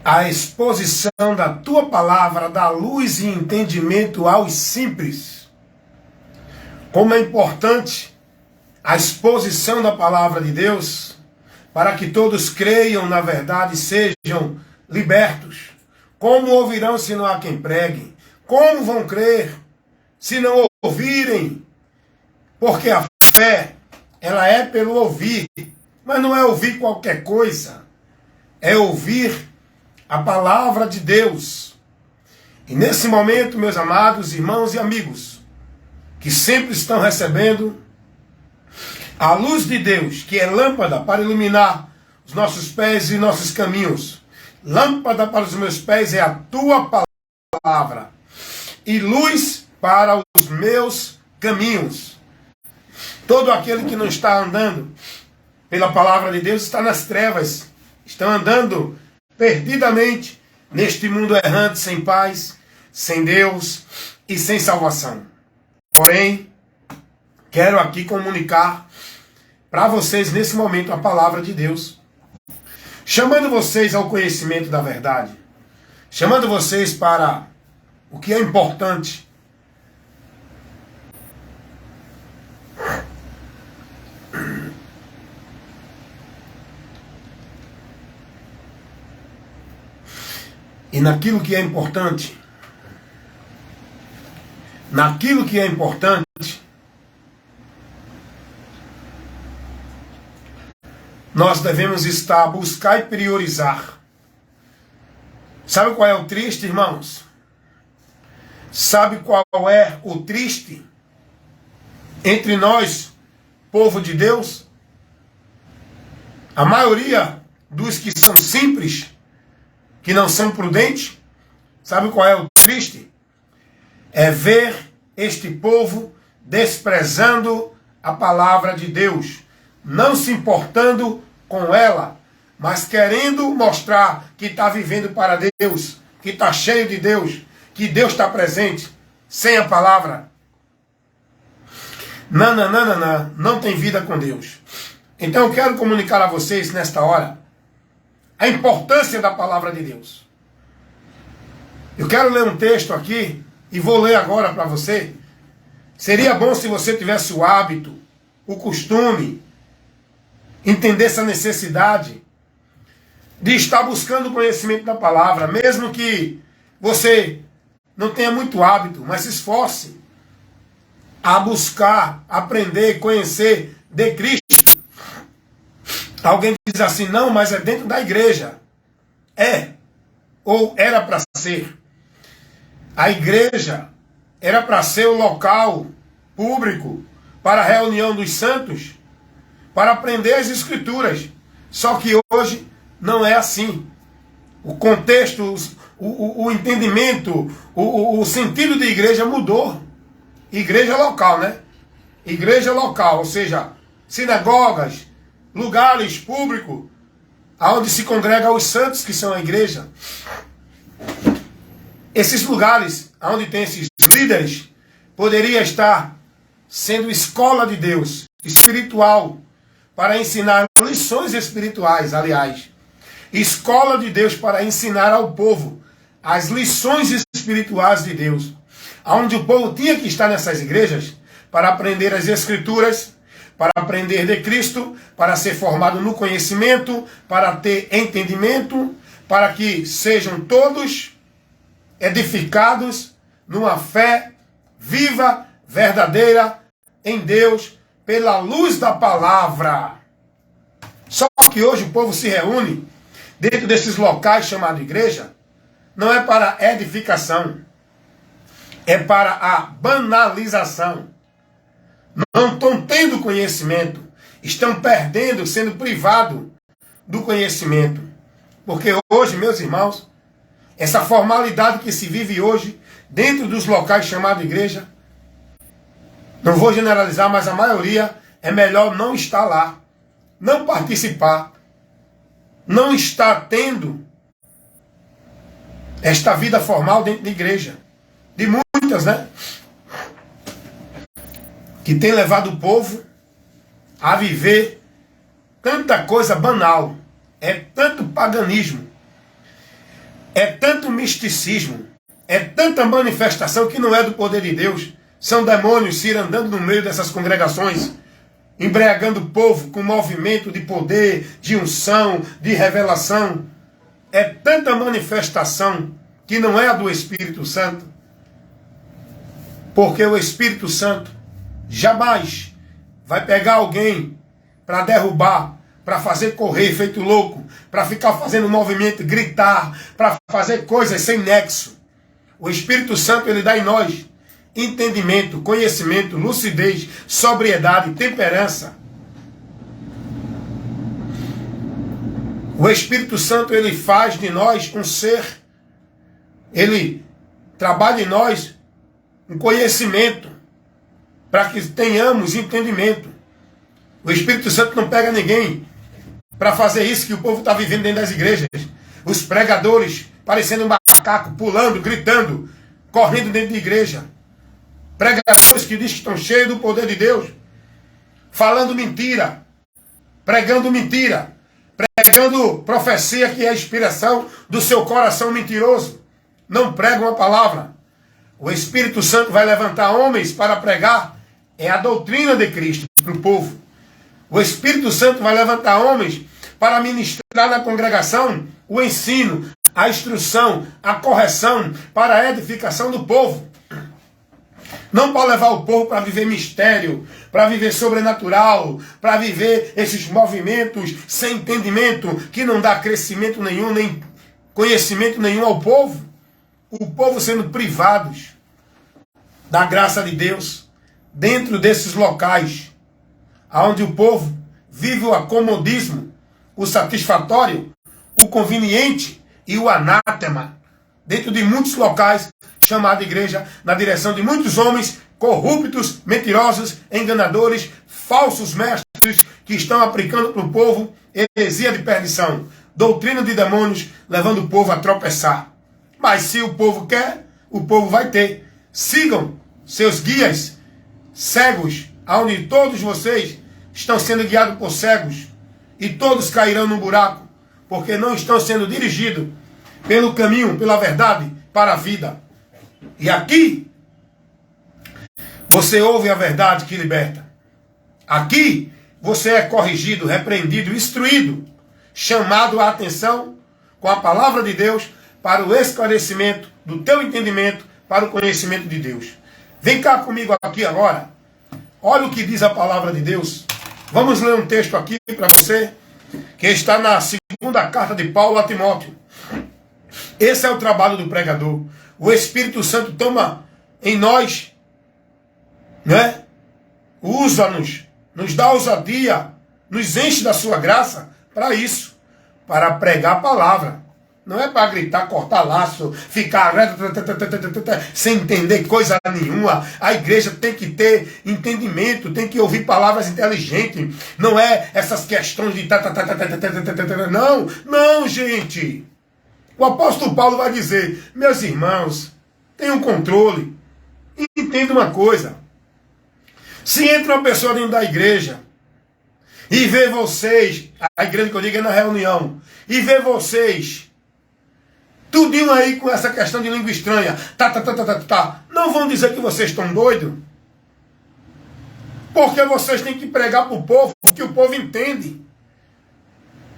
A exposição da tua palavra dá luz e entendimento aos simples. Como é importante a exposição da palavra de Deus para que todos creiam na verdade e sejam libertos. Como ouvirão se não há quem pregue? Como vão crer se não ouvirem? Porque a fé, ela é pelo ouvir, mas não é ouvir qualquer coisa. É ouvir a palavra de Deus. E nesse momento, meus amados irmãos e amigos, que sempre estão recebendo a luz de Deus, que é lâmpada para iluminar os nossos pés e nossos caminhos. Lâmpada para os meus pés é a tua palavra, e luz para os meus caminhos. Todo aquele que não está andando pela palavra de Deus está nas trevas, estão andando perdidamente neste mundo errante, sem paz, sem Deus e sem salvação. Porém, quero aqui comunicar para vocês nesse momento a palavra de Deus, chamando vocês ao conhecimento da verdade, chamando vocês para o que é importante. E naquilo que é importante, nós devemos estar a buscar e priorizar. Sabe qual é o triste, irmãos? Sabe qual é o triste entre nós, povo de Deus? A maioria dos que são simples, que não são prudentes, sabe qual é o triste? É ver este povo desprezando a palavra de Deus, não se importando com ela, mas querendo mostrar que está vivendo para Deus, que está cheio de Deus, que Deus está presente, sem a palavra. Não tem vida com Deus. Então eu quero comunicar a vocês nesta hora a importância da palavra de Deus. Eu quero ler um texto aqui e vou ler agora para você. Seria bom se você tivesse o hábito, o costume, entendesse a necessidade de estar buscando o conhecimento da palavra, mesmo que você não tenha muito hábito, mas se esforce a buscar, aprender, conhecer de Cristo. Alguém diz assim, não, mas é dentro da igreja. É, ou era para ser. A igreja era para ser o local público para a reunião dos santos, para aprender as escrituras. Só que hoje não é assim. O contexto, o entendimento, o sentido de igreja mudou. Igreja local, né? Igreja local, ou seja, sinagogas, lugares públicos, onde se congregam os santos, que são a igreja. Esses lugares, onde tem esses líderes, poderia estar sendo escola de Deus, espiritual, para ensinar lições espirituais, aliás. Escola de Deus para ensinar ao povo as lições espirituais de Deus. Onde o povo tinha que estar nessas igrejas para aprender as escrituras, para aprender de Cristo, para ser formado no conhecimento, para ter entendimento, para que sejam todos edificados numa fé viva, verdadeira, em Deus, pela luz da palavra. Só que hoje o povo se reúne dentro desses locais chamados igreja, não é para edificação, é para a banalização. Não estão tendo conhecimento, estão perdendo, sendo privados do conhecimento. Porque hoje, meus irmãos, essa formalidade que se vive hoje, dentro dos locais chamados igreja, não vou generalizar, mas a maioria é melhor não estar lá, não participar, não estar tendo esta vida formal dentro da igreja. De muitas, né? Que tem levado o povo a viver tanta coisa banal. É tanto paganismo. É tanto misticismo, é tanta manifestação que não é do poder de Deus. São demônios se andando no meio dessas congregações, embriagando o povo com movimento de poder, de unção, de revelação. É tanta manifestação que não é a do Espírito Santo. Porque o Espírito Santo jamais vai pegar alguém para derrubar, para fazer correr feito louco, para ficar fazendo movimento, gritar, para fazer coisas sem nexo. O Espírito Santo, ele dá em nós entendimento, conhecimento, lucidez, sobriedade, temperança. O Espírito Santo, ele faz de nós um ser, ele trabalha em nós um conhecimento, para que tenhamos entendimento. O Espírito Santo não pega ninguém para fazer isso que o povo está vivendo dentro das igrejas. Os pregadores parecendo um macaco, pulando, gritando, correndo dentro da igreja. Pregadores que dizem que estão cheios do poder de Deus, falando mentira, pregando mentira, pregando profecia que é a inspiração do seu coração mentiroso. Não pregam a palavra. O Espírito Santo vai levantar homens para pregar é a doutrina de Cristo para o povo. O Espírito Santo vai levantar homens para ministrar na congregação o ensino, a instrução, a correção para a edificação do povo. Não para levar o povo para viver mistério, para viver sobrenatural, para viver esses movimentos sem entendimento, que não dá crescimento nenhum, nem conhecimento nenhum ao povo. O povo sendo privados da graça de Deus, dentro desses locais, onde o povo vive o acomodismo, o satisfatório, o conveniente e o anátema, dentro de muitos locais, chamada igreja, na direção de muitos homens corruptos, mentirosos, enganadores, falsos mestres, que estão aplicando para o povo heresia de perdição, doutrina de demônios, levando o povo a tropeçar. Mas se o povo quer, o povo vai ter. Sigam seus guias cegos, onde todos vocês estão sendo guiados por cegos, e todos cairão no buraco, porque não estão sendo dirigidos pelo caminho, pela verdade, para a vida. E aqui, você ouve a verdade que liberta. Aqui, você é corrigido, repreendido, instruído, chamado a atenção com a palavra de Deus para o esclarecimento do teu entendimento, para o conhecimento de Deus. Vem cá comigo aqui agora. Olha o que diz a palavra de Deus. Vamos ler um texto aqui para você, que está na segunda carta de Paulo a Timóteo. Esse é o trabalho do pregador. O Espírito Santo toma em nós, né? Usa-nos, nos dá ousadia, nos enche da sua graça para isso, para pregar a palavra. Não é para gritar, cortar laço, ficar sem entender coisa nenhuma. A igreja tem que ter entendimento, tem que ouvir palavras inteligentes. Não é essas questões de não, não, gente. O apóstolo Paulo vai dizer, meus irmãos, tenham controle. Entenda uma coisa. Se entra uma pessoa dentro da igreja e vê vocês, a igreja que eu digo é na reunião, e vê vocês tudinho aí com essa questão de língua estranha. Não vão dizer que vocês estão doidos. Porque vocês têm que pregar para o povo o que o povo entende.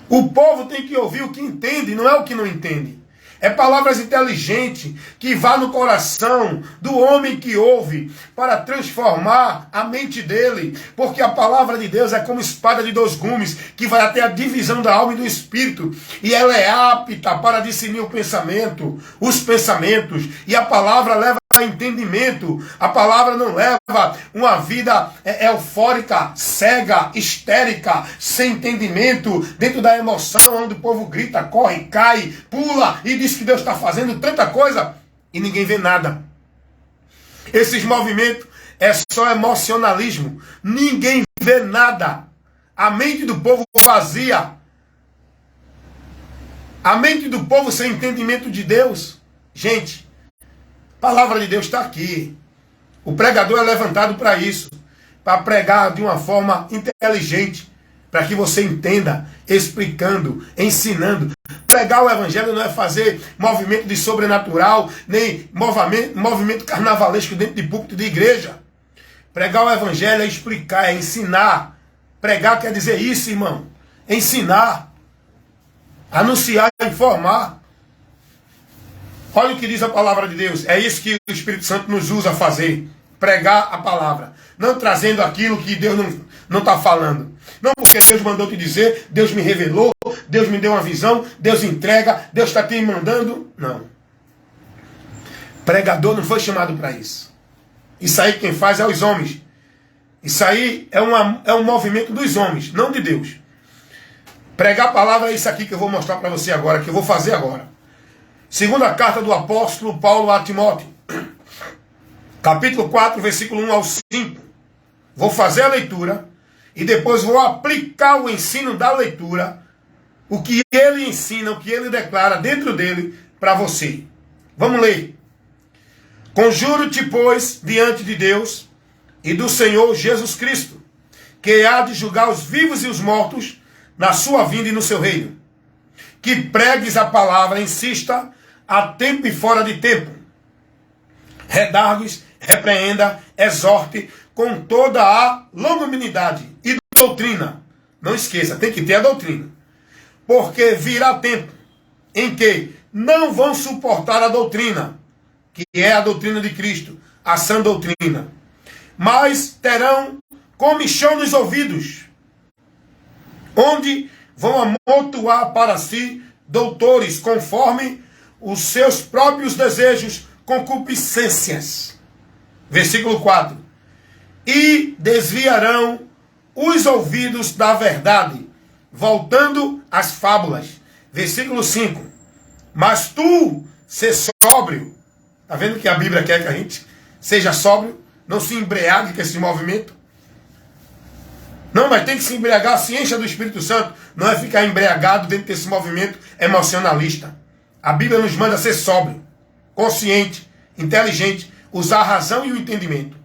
O povo tem que ouvir o que entende, não é o que não entende. É palavras inteligentes que vá no coração do homem que ouve para transformar a mente dele. Porque a palavra de Deus é como espada de dois gumes que vai até a divisão da alma e do espírito. E ela é apta para discernir o pensamento, os pensamentos. E a palavra leva a entendimento. A palavra não leva uma vida eufórica, cega, histérica, sem entendimento, dentro da emoção, onde o povo grita, corre, cai, pula e diz que Deus está fazendo tanta coisa e ninguém vê nada. Esses movimentos é só emocionalismo. Ninguém vê nada. A mente do povo vazia. A mente do povo sem entendimento de Deus. Gente, a palavra de Deus está aqui. O pregador é levantado para isso. Para pregar de uma forma inteligente. para que você entenda, explicando, ensinando. Pregar o evangelho não é fazer movimento de sobrenatural, nem movimento carnavalesco dentro de púlpito de igreja. Pregar o evangelho é explicar, é ensinar. Pregar quer dizer isso, irmão. Ensinar, anunciar, informar. Olha o que diz a palavra de Deus. É isso que o Espírito Santo nos usa a fazer. Pregar a palavra. Não trazendo aquilo que Deus não está falando. Não porque Deus mandou te dizer, Deus me revelou, Deus me deu uma visão, Deus entrega, Deus está te mandando. Não. Pregador não foi chamado para isso. Isso aí quem faz é os homens. Isso aí é um movimento dos homens, não de Deus. Pregar a palavra é isso aqui que eu vou mostrar para você agora, que eu vou fazer agora. Segunda carta do apóstolo Paulo a Timóteo. Capítulo 4, versículo 1 ao 5. Vou fazer a leitura e depois vou aplicar o ensino da leitura, o que ele ensina, o que ele declara dentro dele para você. Vamos ler. Conjuro-te, pois, diante de Deus e do Senhor Jesus Cristo, que há de julgar os vivos e os mortos na sua vinda e no seu reino. Que pregues a palavra, insista, a tempo e fora de tempo. Redargues, repreenda, exorte com toda a longanimidade e doutrina. Não esqueça, tem que ter a doutrina. Porque virá tempo em que não vão suportar a doutrina, que é a doutrina de Cristo, a sã doutrina, mas terão comichão nos ouvidos, onde vão amontoar para si doutores, conforme os seus próprios desejos, concupiscências. Versículo 4. E desviarão os ouvidos da verdade, voltando às fábulas. Versículo 5. Mas tu, ser sóbrio. Está vendo que a Bíblia quer que a gente seja sóbrio? Não se embriague com esse movimento. Não, mas tem que se embriagar, se encha do Espírito Santo. Não é ficar embriagado dentro desse movimento emocionalista. A Bíblia nos manda ser sóbrio, consciente, inteligente, usar a razão e o entendimento.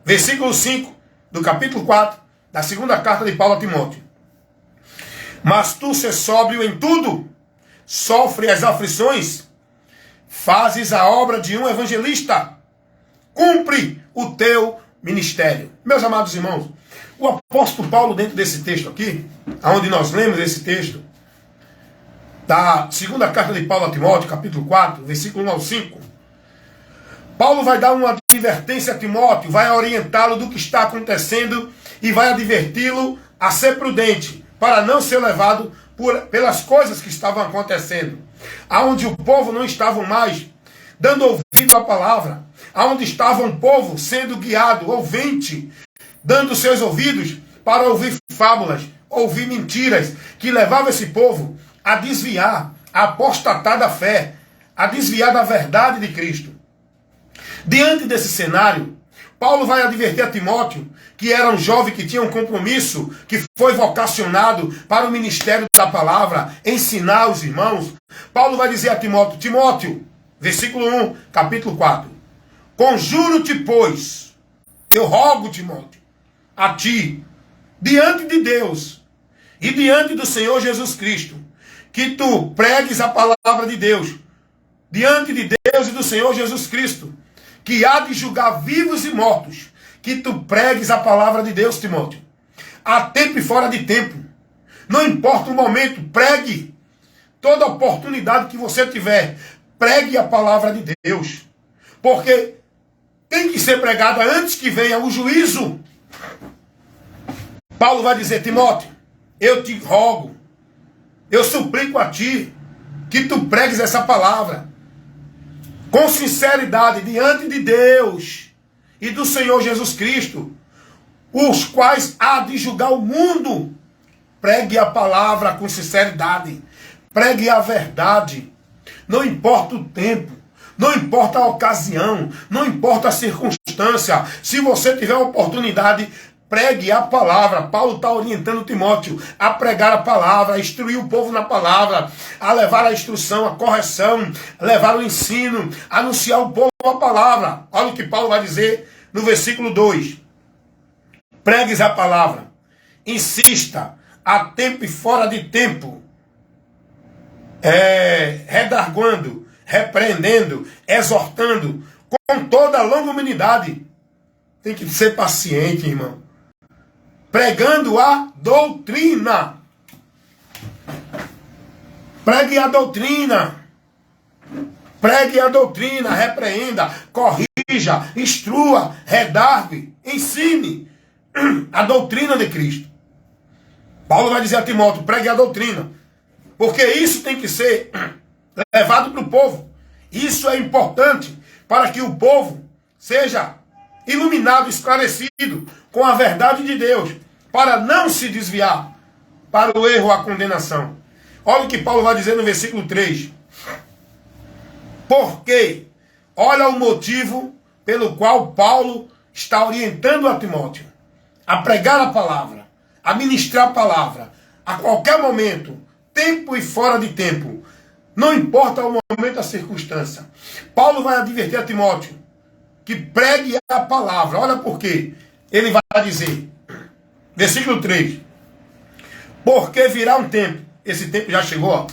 Versículo 5 do capítulo 4 da segunda carta de Paulo a Timóteo. Mas tu, ser sóbrio em tudo, sofre as aflições, fazes a obra de um evangelista, cumpre o teu ministério. Meus amados irmãos, o apóstolo Paulo, dentro desse texto aqui, onde nós lemos esse texto, da segunda carta de Paulo a Timóteo, capítulo 4, versículo 1 ao 5, Paulo vai dar uma advertência a Timóteo, vai orientá-lo do que está acontecendo e vai adverti-lo a ser prudente, para não ser levado pelas coisas que estavam acontecendo, aonde o povo não estava mais dando ouvido à palavra, aonde estava um povo sendo guiado, ouvinte, dando seus ouvidos para ouvir fábulas, ouvir mentiras, que levava esse povo a desviar, a apostatar da fé, a desviar da verdade de Cristo. Diante desse cenário, Paulo vai advertir a Timóteo, que era um jovem que tinha um compromisso, que foi vocacionado para o ministério da palavra, ensinar os irmãos. Paulo vai dizer a Timóteo, Timóteo, versículo 1, capítulo 4, conjuro-te, pois, eu rogo, Timóteo, a ti, diante de Deus e diante do Senhor Jesus Cristo, que tu pregues a palavra de Deus, diante de Deus e do Senhor Jesus Cristo, que há de julgar vivos e mortos, que tu pregues a palavra de Deus, Timóteo, a tempo e fora de tempo. Não importa o momento, pregue. Toda oportunidade que você tiver, pregue a palavra de Deus. Porque tem que ser pregada antes que venha o juízo. Paulo vai dizer, Timóteo, eu te rogo, eu suplico a ti, que tu pregues essa palavra com sinceridade diante de Deus e do Senhor Jesus Cristo, os quais há de julgar o mundo. Pregue a palavra com sinceridade, pregue a verdade, não importa o tempo, não importa a ocasião, não importa a circunstância. Se você tiver uma oportunidade, pregue a palavra. Paulo está orientando Timóteo a pregar a palavra, a instruir o povo na palavra, a levar a instrução, a correção, a levar o ensino, a anunciar ao povo a palavra. Olha o que Paulo vai dizer no versículo 2. Pregues a palavra, insista, a tempo e fora de tempo, redarguando, repreendendo, exortando, com toda a longanimidade. Tem que ser paciente, irmão. Pregando a doutrina. Pregue a doutrina. Pregue a doutrina, repreenda, corrija, instrua, redargue, ensine a doutrina de Cristo. Paulo vai dizer a Timóteo, pregue a doutrina. Porque isso tem que ser levado para o povo. Isso é importante para que o povo seja iluminado, esclarecido com a verdade de Deus, para não se desviar para o erro ou a condenação. Olha o que Paulo vai dizer no versículo 3. Porque, olha o motivo pelo qual Paulo está orientando a Timóteo a pregar a palavra, a ministrar a palavra, a qualquer momento, tempo e fora de tempo. Não importa o momento, a circunstância. Paulo vai advertir a Timóteo que pregue a palavra. Olha por quê. Ele vai dizer, versículo 3, porque virá um tempo, esse tempo já chegou, ó,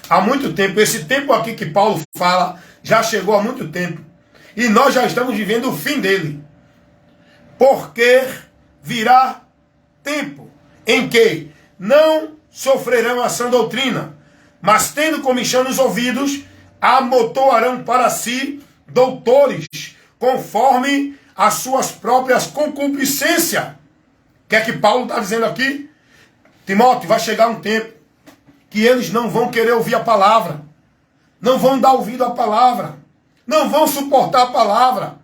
há muito tempo, esse tempo aqui que Paulo fala, já chegou há muito tempo, e nós já estamos vivendo o fim dele, porque virá tempo em que não sofrerão a sã doutrina, mas tendo comichão nos ouvidos, amontoarão para si doutores, conforme as suas próprias concupiscências. O que é que Paulo está dizendo aqui? Timóteo, vai chegar um tempo que eles não vão querer ouvir a palavra, não vão dar ouvido à palavra, não vão suportar a palavra.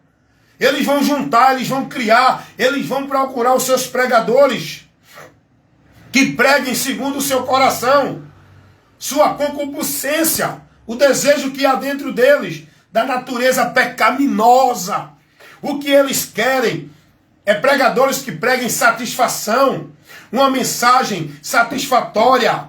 Eles vão juntar, eles vão criar, eles vão procurar os seus pregadores que preguem segundo o seu coração, sua concupiscência, o desejo que há dentro deles, da natureza pecaminosa. O que eles querem é pregadores que preguem satisfação, uma mensagem satisfatória,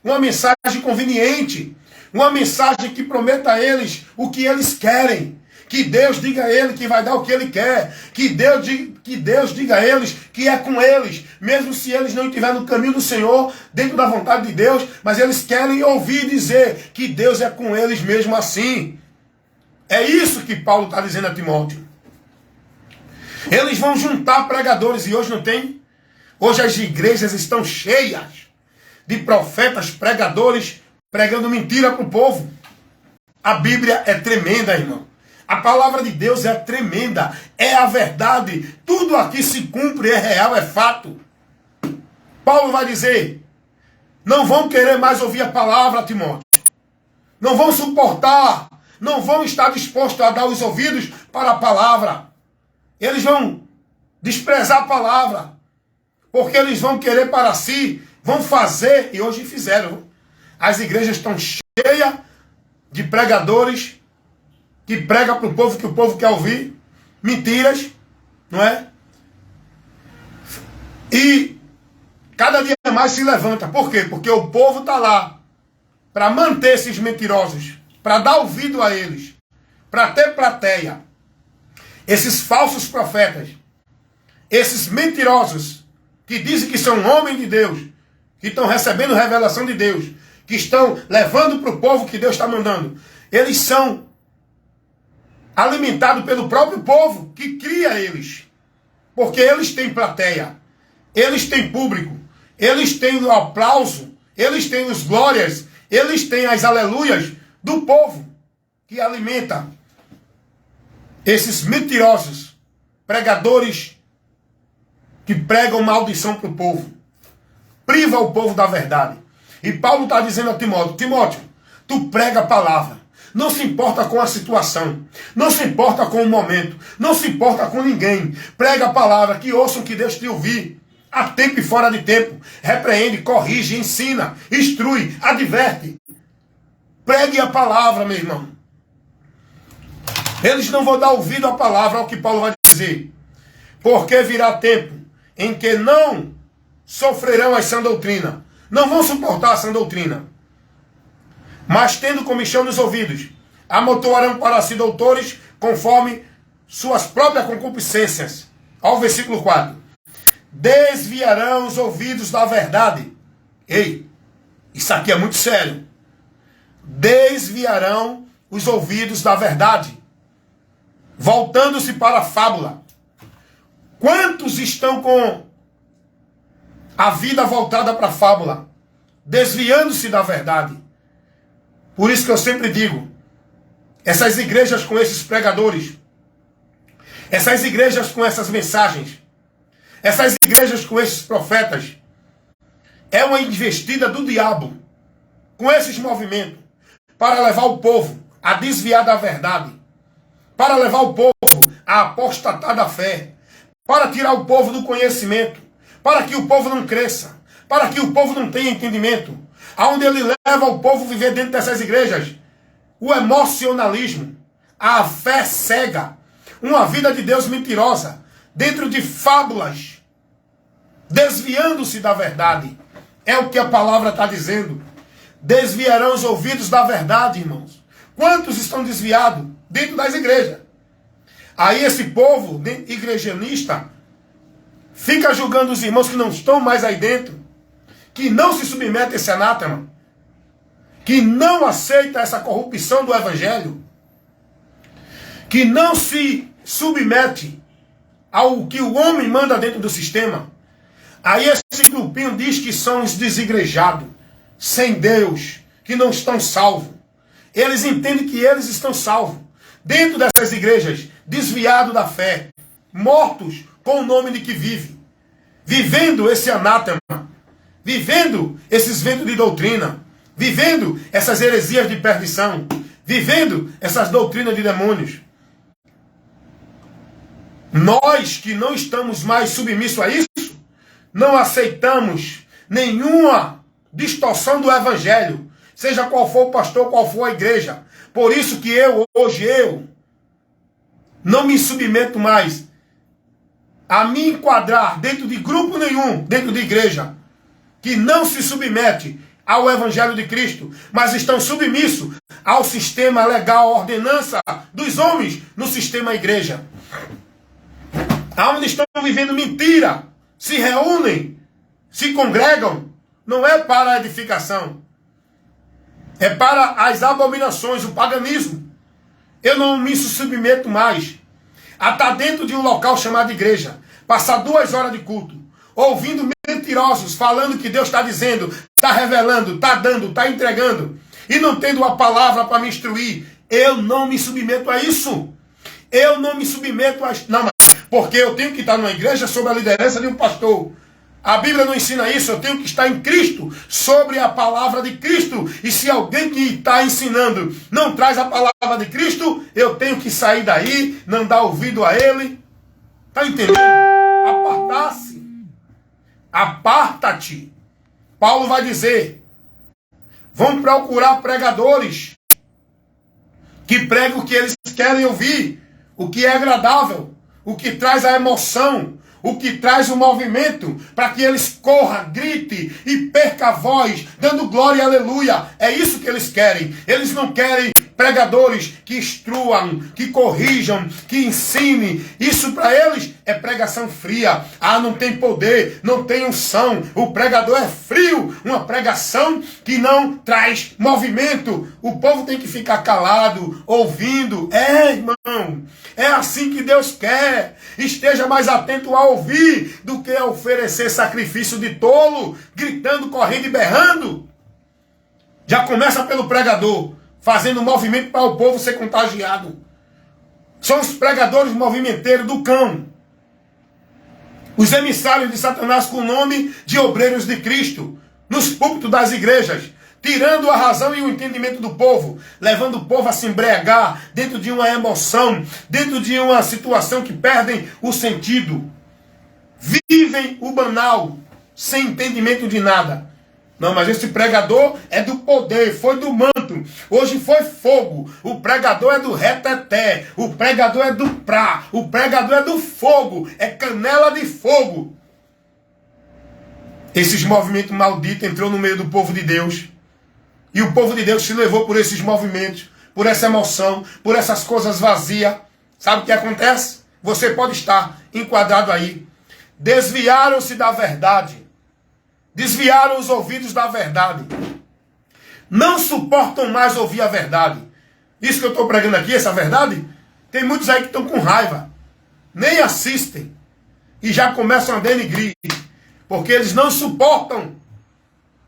uma mensagem conveniente, uma mensagem que prometa a eles o que eles querem. Que Deus diga a ele que vai dar o que ele quer. Que Deus diga a eles que é com eles. Mesmo se eles não estiverem no caminho do Senhor, dentro da vontade de Deus. Mas eles querem ouvir dizer que Deus é com eles mesmo assim. É isso que Paulo está dizendo a Timóteo. Eles vão juntar pregadores. E hoje não tem? Hoje as igrejas estão cheias de profetas, pregadores, pregando mentira para o povo. A Bíblia é tremenda, irmão. A palavra de Deus é tremenda, é a verdade, tudo aqui se cumpre, é real, é fato. Paulo vai dizer, não vão querer mais ouvir a palavra, Timóteo. Não vão suportar, não vão estar dispostos a dar os ouvidos para a palavra. Eles vão desprezar a palavra, porque eles vão querer para si, vão fazer, e hoje fizeram. As igrejas estão cheias de pregadores que prega para o povo que o povo quer ouvir, mentiras, não é? E cada dia mais se levanta. Por quê? Porque o povo está lá para manter esses mentirosos, para dar ouvido a eles, para ter plateia. Esses falsos profetas, esses mentirosos, que dizem que são homens de Deus, que estão recebendo revelação de Deus, que estão levando para o povo que Deus está mandando, eles são alimentado pelo próprio povo que cria eles. Porque eles têm plateia, eles têm público, eles têm o aplauso, eles têm os glórias, eles têm as aleluias do povo que alimenta esses mentirosos, pregadores que pregam maldição para o povo. Priva o povo da verdade. E Paulo está dizendo a Timóteo, Timóteo, tu prega a palavra. Não se importa com a situação, não se importa com o momento, não se importa com ninguém. Prega a palavra, que ouçam que Deus te ouvir, a tempo e fora de tempo. Repreende, corrige, ensina, instrui, adverte. Pregue a palavra, meu irmão. Eles não vão dar ouvido à palavra, ao que Paulo vai dizer. Porque virá tempo em que não sofrerão a sã doutrina, não vão suportar a sã doutrina, mas tendo comichão nos ouvidos, amontoarão para si doutores conforme suas próprias concupiscências. Ao versículo 4. Desviarão os ouvidos da verdade Ei, isso aqui é muito sério. Desviarão os ouvidos da verdade, voltando-se para a fábula. Quantos estão com a vida voltada para a fábula, desviando-se da verdade? Por isso que eu sempre digo, essas igrejas com esses pregadores, essas igrejas com essas mensagens, essas igrejas com esses profetas, é uma investida do diabo com esses movimentos para levar o povo a desviar da verdade, para levar o povo a apostatar da fé, para tirar o povo do conhecimento, para que o povo não cresça, para que o povo não tenha entendimento. Aonde ele leva o povo a viver dentro dessas igrejas? O emocionalismo, a fé cega, uma vida de Deus mentirosa, dentro de fábulas, desviando-se da verdade. É o que a palavra está dizendo. Desviarão os ouvidos da verdade, irmãos. Quantos estão desviados dentro das igrejas? Aí esse povo igrejanista fica julgando os irmãos que não estão mais aí dentro, que não se submete a esse anátema, que não aceita essa corrupção do evangelho, que não se submete ao que o homem manda dentro do sistema. Aí esse grupinho diz que são os desigrejados, sem Deus, que não estão salvos. Eles entendem que eles estão salvos dentro dessas igrejas, desviados da fé, mortos com o nome de que vive, vivendo esse anátema, vivendo esses ventos de doutrina, vivendo essas heresias de perdição, vivendo essas doutrinas de demônios. Nós que não estamos mais submissos a isso, não aceitamos nenhuma distorção do evangelho, seja qual for o pastor, qual for a igreja. Por isso que hoje eu não me submeto mais a me enquadrar dentro de grupo nenhum, dentro de igreja, que não se submete ao evangelho de Cristo, mas estão submissos ao sistema legal, a ordenança dos homens no sistema igreja. Aonde estão vivendo mentira, se reúnem, se congregam, não é para a edificação, é para as abominações, o paganismo. Eu não me submeto mais a estar dentro de um local chamado igreja, passar 2 horas de culto, ouvindo mentirosos, falando que Deus está dizendo, está revelando, está dando, está entregando, e não tendo a palavra para me instruir. Eu não me submeto a isso. Eu não me submeto a isso. Não, porque eu tenho que estar numa igreja sob a liderança de um pastor. A Bíblia não ensina isso. Eu tenho que estar em Cristo, sobre a palavra de Cristo. E se alguém que está ensinando não traz a palavra de Cristo, eu tenho que sair daí, não dar ouvido a ele. Está entendendo? Apartar-se. Aparta-te. Paulo vai dizer, vão procurar pregadores que pregam o que eles querem ouvir, o que é agradável, o que traz a emoção, o que traz o movimento, para que eles corram, gritem e percam a voz, dando glória e aleluia. É isso que eles querem. Eles não querem pregadores que instruam, que corrijam, que ensinem. Isso para eles é pregação fria. Ah, não tem poder, não tem unção. O pregador é frio. Uma pregação que não traz movimento. O povo tem que ficar calado, ouvindo. Irmão, é assim que Deus quer. Esteja mais atento a ouvir do que a oferecer sacrifício de tolo, gritando, correndo e berrando. Já começa pelo pregador, fazendo movimento para o povo ser contagiado. São os pregadores movimenteiros do cão. Os emissários de Satanás com o nome de obreiros de Cristo, nos púlpitos das igrejas, tirando a razão e o entendimento do povo, levando o povo a se embriagar dentro de uma emoção, dentro de uma situação que perdem o sentido. Vivem o banal, sem entendimento de nada. Não, mas esse pregador é do poder, foi do manto, hoje foi fogo. O pregador é do reteté, o pregador é do prá, o pregador é do fogo, é canela de fogo. Esses movimentos malditos entrou no meio do povo de Deus. E o povo de Deus se levou por esses movimentos, por essa emoção, por essas coisas vazias. Sabe o que acontece? Você pode estar enquadrado aí. Desviaram-se da verdade. Desviaram os ouvidos da verdade. Não suportam mais ouvir a verdade. Isso que eu estou pregando aqui, essa verdade, tem muitos aí que estão com raiva. Nem assistem. E já começam a denigrir. Porque eles não suportam.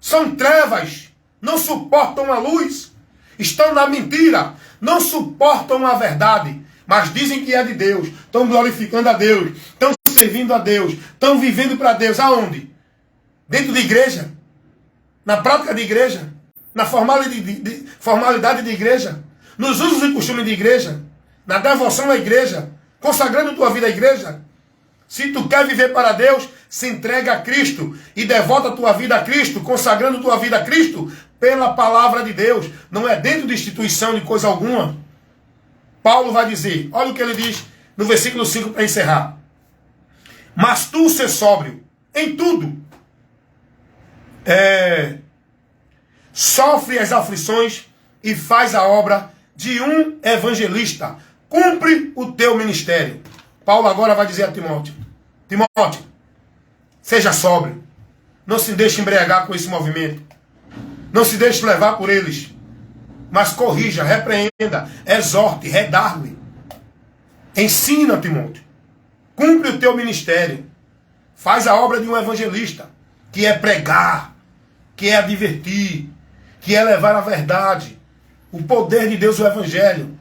São trevas. Não suportam a luz. Estão na mentira. Não suportam a verdade. Mas dizem que é de Deus. Estão glorificando a Deus. Estão servindo a Deus. Estão vivendo para Deus. Aonde? Dentro de igreja. Na prática de igreja. Na formalidade de igreja. Nos usos e costumes de igreja. Na devoção à igreja. Consagrando tua vida à igreja. Se tu quer viver para Deus, se entrega a Cristo e devota a tua vida a Cristo, consagrando tua vida a Cristo pela palavra de Deus. Não é dentro de instituição de coisa alguma. Paulo vai dizer, olha o que ele diz no versículo 5 para encerrar. Mas tu ser sóbrio em tudo. Sofre as aflições e faz a obra de um evangelista. Cumpre o teu ministério. Paulo agora vai dizer a Timóteo. Timóteo, seja sóbrio. Não se deixe embriagar com esse movimento. Não se deixe levar por eles. Mas corrija, repreenda, exorte, redargue. Ensina, Timóteo. Cumpre o teu ministério. Faz a obra de um evangelista. Que é pregar. Que é advertir. Que é levar a verdade. O poder de Deus, o evangelho.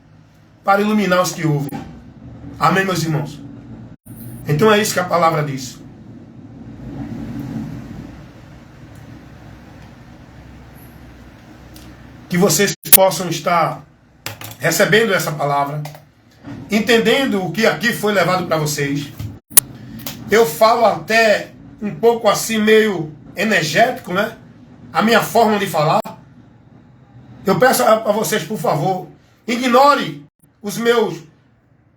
Para iluminar os que ouvem. Amém, meus irmãos? Então é isso que a palavra diz. Que vocês possam estar recebendo essa palavra, entendendo o que aqui foi levado para vocês. Eu falo até um pouco assim, meio energético, né? A minha forma de falar. Eu peço a vocês, por favor, ignore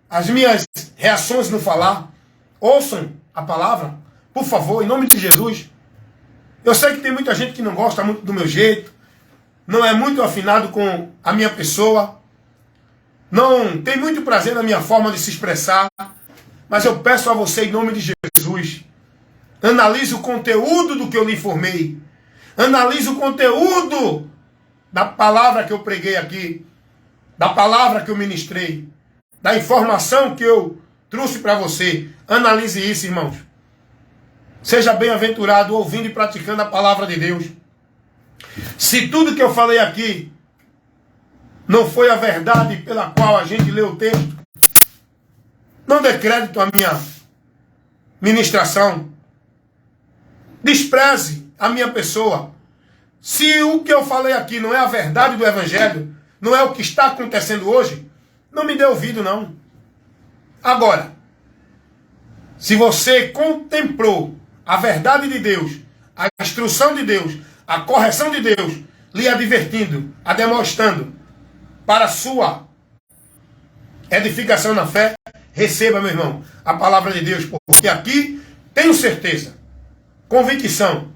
as minhas reações no falar. Ouçam a palavra, por favor, em nome de Jesus. Eu sei que tem muita gente que não gosta muito do meu jeito, não é muito afinado com a minha pessoa, não tem muito prazer na minha forma de se expressar, mas eu peço a você, em nome de Jesus, analise o conteúdo do que eu lhe informei, analise o conteúdo da palavra que eu preguei aqui, da palavra que eu ministrei, da informação que eu trouxe para você. Analise isso, irmãos. Seja bem-aventurado ouvindo e praticando a palavra de Deus. Se tudo que eu falei aqui não foi a verdade pela qual a gente leu o texto, não dê crédito à minha ministração. Despreze a minha pessoa. Se o que eu falei aqui não é a verdade do evangelho, não é o que está acontecendo hoje, não me dê ouvido, não. Agora, se você contemplou a verdade de Deus, a instrução de Deus, a correção de Deus, lhe advertindo, a demonstrando para a sua edificação na fé, receba, meu irmão, a palavra de Deus, porque aqui tenho certeza, convicção,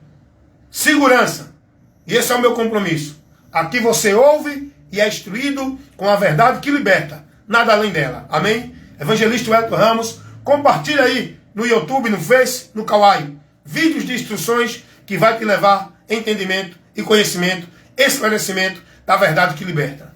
segurança, e esse é o meu compromisso. Aqui você ouve e é instruído com a verdade que liberta, nada além dela. Amém? Evangelista Wellington Ramos, compartilha aí no YouTube, no Face, no Kawaii, vídeos de instruções que vai te levar entendimento e conhecimento, esclarecimento da verdade que liberta.